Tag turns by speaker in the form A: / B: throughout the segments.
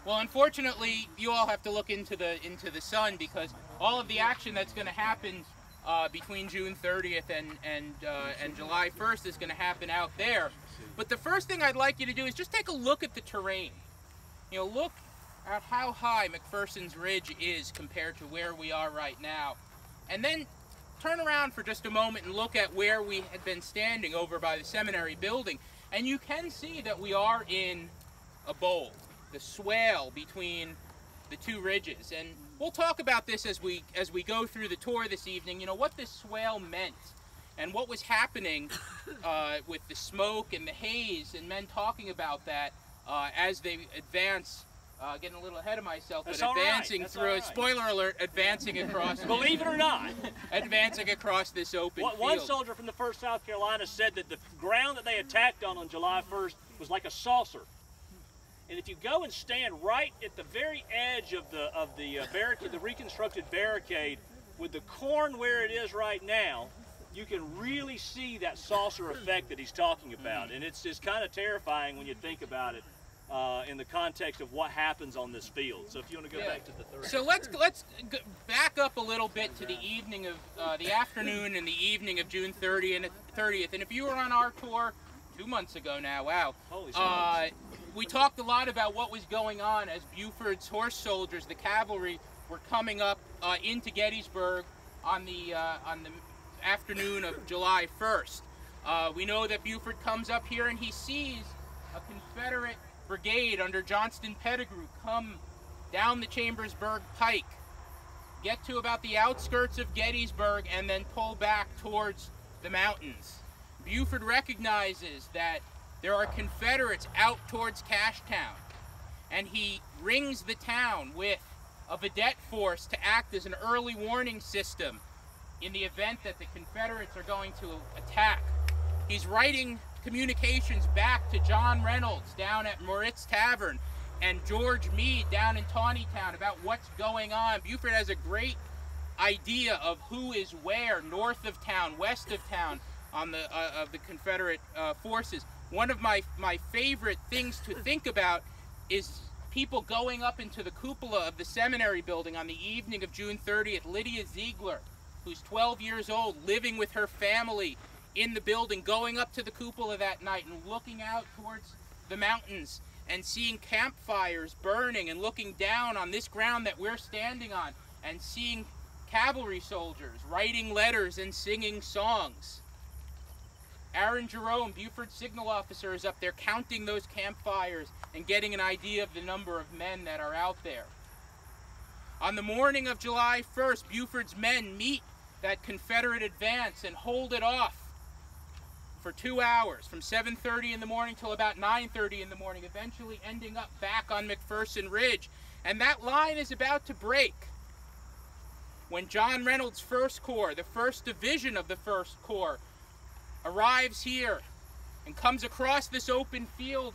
A: Well, unfortunately, you all have to look into the sun, because all of the action that's going to happen between June 30th and July 1st is going to happen out there. But the first thing I'd like you to do is just take a look at the terrain. You know, look at how high McPherson's Ridge is compared to where we are right now. And then turn around for just a moment and look at where we had been standing over by the seminary building. And you can see that we are in a bowl, the swale between the two ridges. And we'll talk about this as we go through the tour this evening, you know, what this swale meant and what was happening with the smoke and the haze, and men talking about that as they advance. Getting a little ahead of myself, but advancing through, spoiler alert, advancing across.
B: Believe it or not.
A: Advancing across this open field.
B: One soldier from the 1st South Carolina said that the ground that they attacked on July 1st was like a saucer. And if you go and stand right at the very edge of the barricade, the reconstructed barricade, with the corn where it is right now, you can really see that saucer effect that he's talking about. And it's just kind of terrifying when you think about it. In the context of what happens on this field. So if you want to go back to the third.
A: So let's back up a little bit to the evening of the afternoon and the evening of June 30th. And if you were on our tour 2 months ago now, wow.
B: Holy smokes.
A: We talked a lot about what was going on as Buford's horse soldiers, the cavalry, were coming up into Gettysburg on the afternoon of July 1st. We know that Buford comes up here and he sees a Confederate brigade under Johnston Pettigrew come down the Chambersburg Pike, get to about the outskirts of Gettysburg, and then pull back towards the mountains. Buford recognizes that there are Confederates out towards Cashtown, and he rings the town with a vedette force to act as an early warning system in the event that the Confederates are going to attack. He's writing communications back to John Reynolds down at Moritz Tavern and George Meade down in Taneytown about what's going on. Buford has a great idea of who is where, north of town, west of town, on the of the Confederate forces. One of my favorite things to think about is people going up into the cupola of the seminary building on the evening of June 30th. Lydia Ziegler, who's 12 years old, living with her family in the building, going up to the cupola that night and looking out towards the mountains and seeing campfires burning, and looking down on this ground that we're standing on and seeing cavalry soldiers writing letters and singing songs. Aaron Jerome, Buford's signal officer, is up there counting those campfires and getting an idea of the number of men that are out there. On the morning of July 1st, Buford's men meet that Confederate advance and hold it off for 2 hours, from 7:30 in the morning till about 9:30 in the morning, eventually ending up back on McPherson Ridge. And that line is about to break when John Reynolds' 1st Corps, the 1st Division of the 1st Corps, arrives here and comes across this open field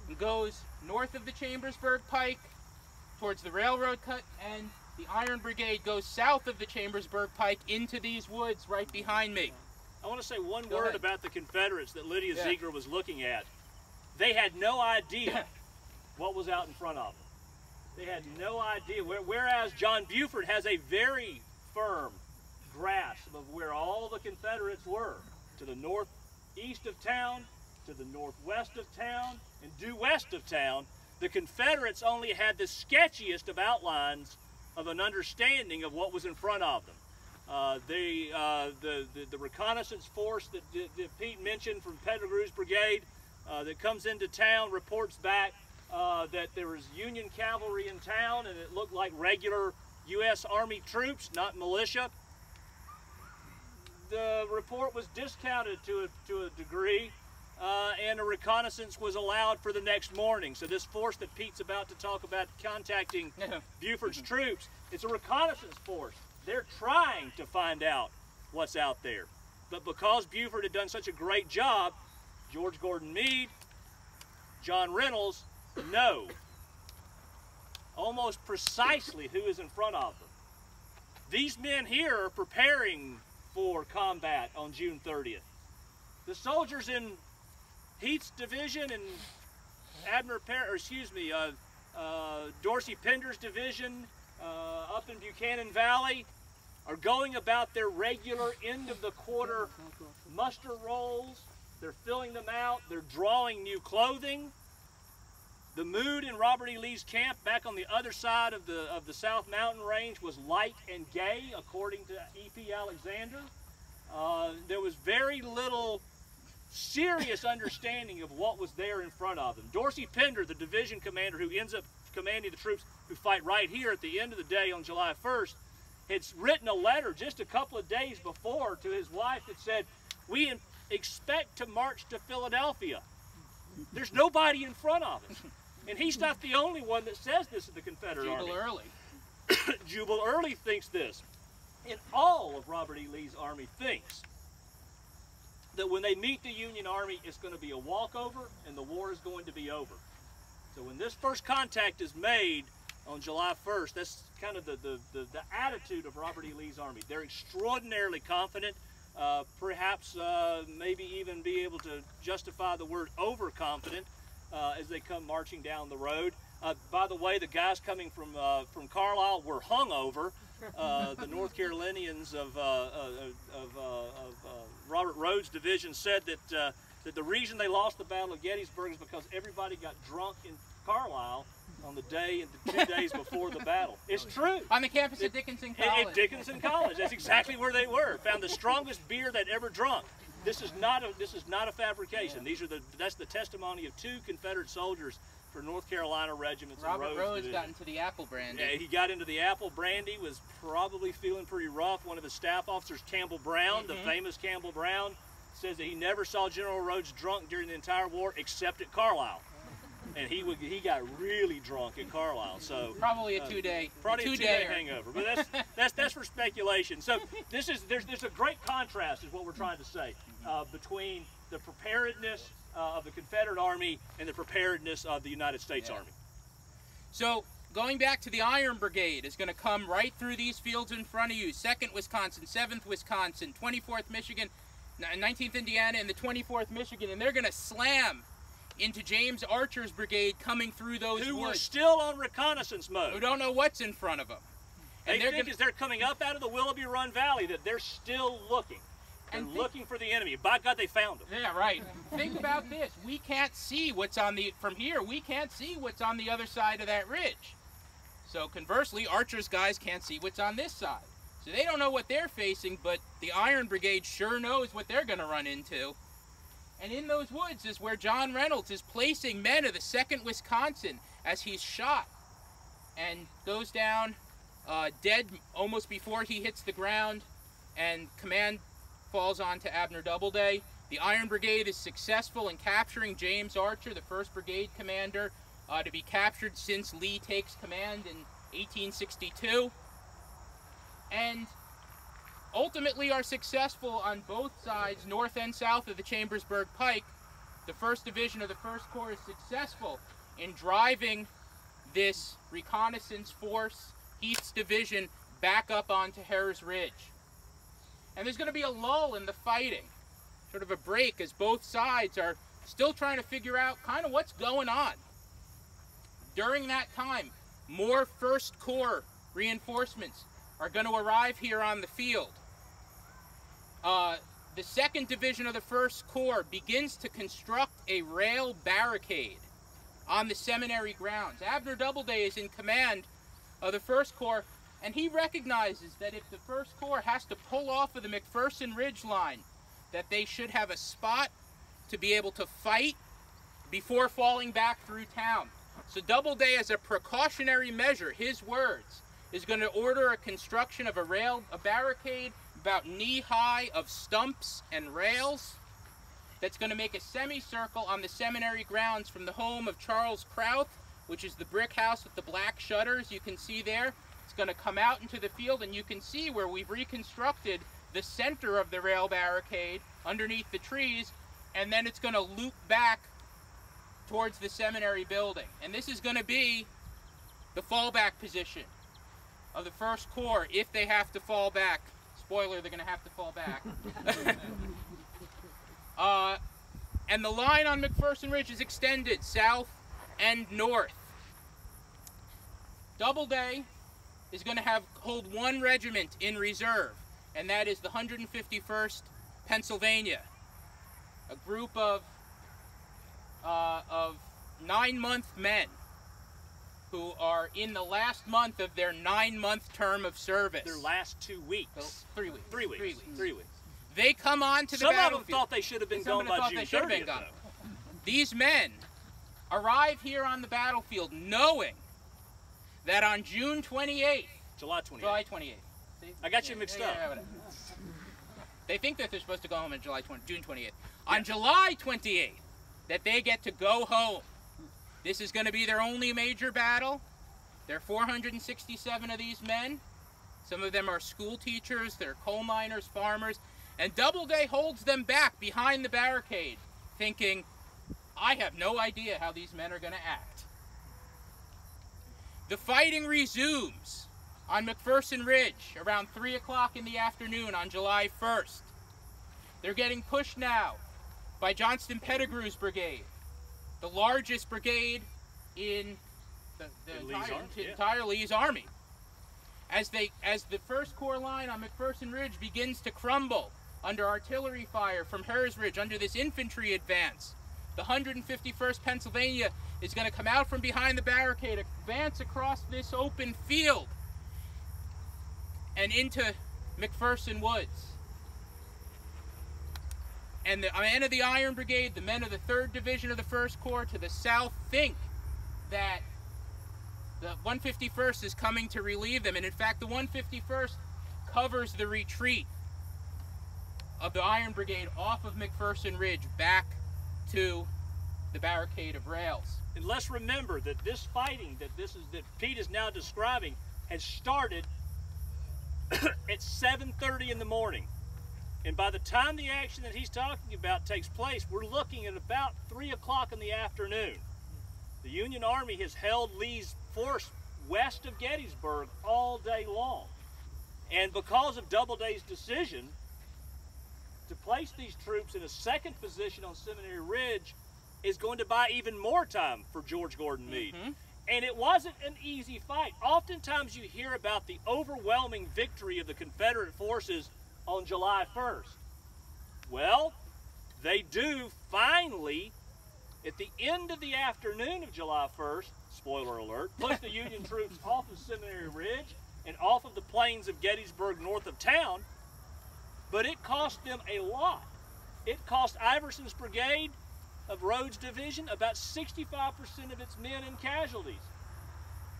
A: and goes north of the Chambersburg Pike towards the railroad cut, and the Iron Brigade goes south of the Chambersburg Pike into these woods right behind me.
B: I want to say one word about the Confederates that Lydia Ziegler was looking at. They had no idea what was out in front of them. They had no idea. Whereas John Buford has a very firm grasp of where all the Confederates were. To the northeast of town, to the northwest of town, and due west of town. The Confederates only had the sketchiest of outlines of an understanding of what was in front of them. The reconnaissance force that Pete mentioned from Pettigrew's brigade that comes into town reports back that there was Union cavalry in town, and it looked like regular U.S. Army troops, not militia. The report was discounted to a degree, and a reconnaissance was allowed for the next morning. So this force that Pete's about to talk about contacting Buford's troops, it's a reconnaissance force. They're trying to find out what's out there. But because Buford had done such a great job, George Gordon Meade, John Reynolds know almost precisely who is in front of them. These men here are preparing for combat on June 30th. The soldiers in Heath's division and Dorsey Pender's division up in Buchanan Valley are going about their regular end of the quarter muster rolls. They're filling them out. They're drawing new clothing. The mood in Robert E. Lee's camp back on the other side of the South Mountain Range was light and gay, according to E.P. Alexander. There was very little serious understanding of what was there in front of them. Dorsey Pender, the division commander who ends up commanding the troops who fight right here at the end of the day on July 1st, had written a letter just a couple of days before to his wife that said, "We expect to march to Philadelphia. There's nobody in front of us." And he's not the only one that says this in the Confederate Army.
A: Jubal Early.
B: Jubal Early thinks this. And all of Robert E. Lee's army thinks that when they meet the Union Army, it's going to be a walkover and the war is going to be over. So when this first contact is made on July 1st, that's kind of the attitude of Robert E. Lee's army. They're extraordinarily confident, perhaps maybe even be able to justify the word overconfident as they come marching down the road. By the way, the guys coming from Carlisle were hungover. The North Carolinians of Robert Rhodes' division said that the reason they lost the Battle of Gettysburg is because everybody got drunk in Carlisle on the day and the 2 days before the battle. It's true.
A: On the campus at Dickinson College.
B: At Dickinson College. That's exactly where they were. Found the strongest beer they'd ever drunk. This is not a fabrication. That's the testimony of 2 Confederate soldiers for North Carolina regiments.
A: Robert Rhodes got into the apple brandy.
B: Yeah, he got into the apple brandy, was probably feeling pretty rough. One of his staff officers, Campbell Brown, the famous Campbell Brown, says that he never saw General Rhodes drunk during the entire war except at Carlisle. And he got really drunk at Carlisle. So
A: probably a two-day
B: hangover. But that's for speculation. So there's a great contrast, is what we're trying to say, between the preparedness of the Confederate Army and the preparedness of the United States Army.
A: So going back to the Iron Brigade is going to come right through these fields in front of you. 2nd Wisconsin, 7th Wisconsin, 24th Michigan, 19th Indiana, and the 24th Michigan, and they're going to slam into James Archer's brigade coming through those woods.
B: Who were still on reconnaissance mode.
A: Who don't know what's in front of them.
B: And they think as they're coming up out of the Willoughby Run Valley that they're still looking. And looking for the enemy. By God, they found them.
A: Yeah, right. Think about this. We can't see what's on from here, we can't see what's on the other side of that ridge. So conversely, Archer's guys can't see what's on this side. So they don't know what they're facing, but the Iron Brigade sure knows what they're going to run into. And in those woods is where John Reynolds is placing men of the 2nd Wisconsin as he's shot and goes down dead almost before he hits the ground, and command falls on to Abner Doubleday. The Iron Brigade is successful in capturing James Archer, the 1st Brigade commander to be captured since Lee takes command in 1862. And ultimately are successful on both sides, north and south of the Chambersburg Pike. The 1st Division of the 1st Corps is successful in driving this reconnaissance force, Heath's division, back up onto Harris Ridge. And there's going to be a lull in the fighting, sort of a break, as both sides are still trying to figure out kind of what's going on. During that time, more 1st Corps reinforcements are going to arrive here on the field. The 2nd Division of the 1st Corps begins to construct a rail barricade on the seminary grounds. Abner Doubleday is in command of the 1st Corps, and he recognizes that if the 1st Corps has to pull off of the McPherson Ridge line, that they should have a spot to be able to fight before falling back through town. So Doubleday, as a precautionary measure, his words, is going to order a construction of a barricade about knee-high of stumps and rails that's going to make a semicircle on the seminary grounds from the home of Charles Krauth, which is the brick house with the black shutters you can see there. It's going to come out into the field, and you can see where we've reconstructed the center of the rail barricade underneath the trees, and then it's going to loop back towards the seminary building. And this is going to be the fallback position of the 1st Corps if they have to fall back. Spoiler, they're going to have to fall back. And the line on McPherson Ridge is extended south and north. Doubleday is going to hold one regiment in reserve, and that is the 151st Pennsylvania, a group of 9-month men who are in the last month of their 9-month term of service.
B: Their last 2 weeks.
A: So, 3 weeks.
B: 3 weeks.
A: 3 weeks.
B: 3 weeks.
A: They come on to the battlefield.
B: Some of them thought they should have been gone by June 30th.
A: These men arrive here on the battlefield knowing that on June 28th,
B: July 28th.
A: July 28th.
B: I got you mixed up.
A: They think that they're supposed to go home on June 28th. On July 28th, that they get to go home. This is going to be their only major battle. There are 467 of these men. Some of them are school teachers, they're coal miners, farmers, and Doubleday holds them back behind the barricade, thinking, I have no idea how these men are going to act. The fighting resumes on McPherson Ridge around 3 o'clock in the afternoon on July 1st. They're getting pushed now by Johnston Pettigrew's brigade, the largest brigade in the entire Lee's army. As the 1st Corps line on McPherson Ridge begins to crumble under artillery fire from Harris Ridge, under this infantry advance, the 151st Pennsylvania is going to come out from behind the barricade, advance across this open field, and into McPherson Woods. And the men of the Iron Brigade, the men of the 3rd Division of the 1st Corps to the south, think that the 151st is coming to relieve them. And in fact, the 151st covers the retreat of the Iron Brigade off of McPherson Ridge back to the barricade of rails.
B: And let's remember that this fighting that Pete is now describing has started at 7:30 in the morning. And by the time the action that he's talking about takes place, we're looking at about 3 o'clock in the afternoon. The Union Army has held Lee's force west of Gettysburg all day long. And because of Doubleday's decision to place these troops in a second position on Seminary Ridge is going to buy even more time for George Gordon Meade. And it wasn't an easy fight. Oftentimes you hear about the overwhelming victory of the Confederate forces on July 1st. Well, they do finally, at the end of the afternoon of July 1st, spoiler alert, push the Union troops off of Seminary Ridge and off of the plains of Gettysburg north of town, but it cost them a lot. It cost Iverson's brigade of Rhodes' division about 65% of its men in casualties.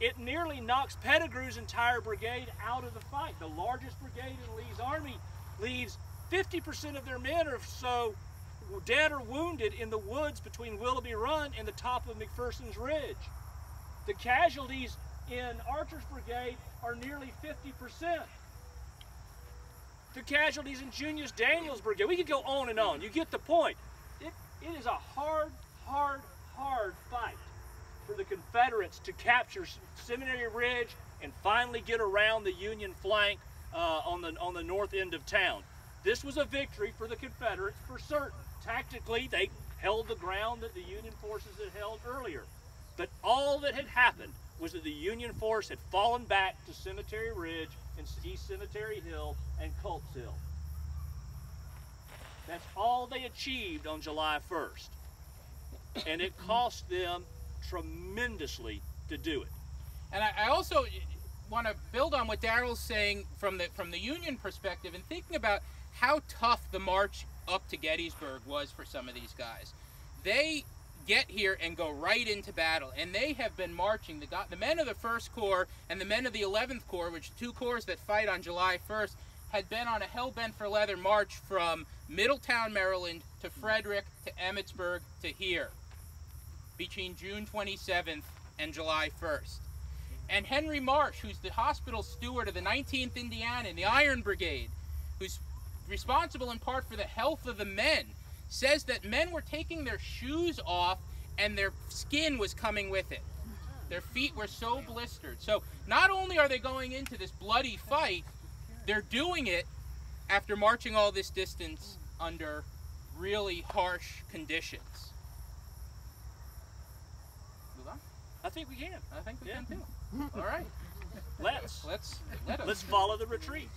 B: It nearly knocks Pettigrew's entire brigade out of the fight. The largest brigade in Lee's army leaves 50% of their men or so dead or wounded in the woods between Willoughby Run and the top of McPherson's Ridge. The casualties in Archer's brigade are nearly 50%. The casualties in Junius Daniel's brigade, we could go on and on. You get the point. It is a hard fight for the Confederates to capture Seminary Ridge and finally get around the Union flank on the north end of town. This was a victory for the Confederates for certain. Tactically, they held the ground that the Union forces had held earlier. But all that had happened was that the Union force had fallen back to Cemetery Ridge and East Cemetery Hill and Culp's Hill. That's all they achieved on July 1st. And it cost them tremendously to do it.
A: And I also want to build on what Daryl's saying from the Union perspective and thinking about how tough the march up to Gettysburg was for some of these guys. They get here and go right into battle, and they have been marching. The men of the 1st Corps and the men of the 11th Corps, which are 2 corps that fight on July 1st, had been on a hell-bent-for-leather march from Middletown, Maryland, to Frederick, to Emmitsburg, to here, between June 27th and July 1st. And Henry Marsh, who's the hospital steward of the 19th Indiana and the Iron Brigade, who's responsible in part for the health of the men, says that men were taking their shoes off and their skin was coming with it. Their feet were so blistered. So not only are they going into this bloody fight, they're doing it after marching all this distance under really harsh conditions. Move on.
B: I think we can.
A: I think we can too. All right.
B: Let's
A: Let us.
B: follow the retreat.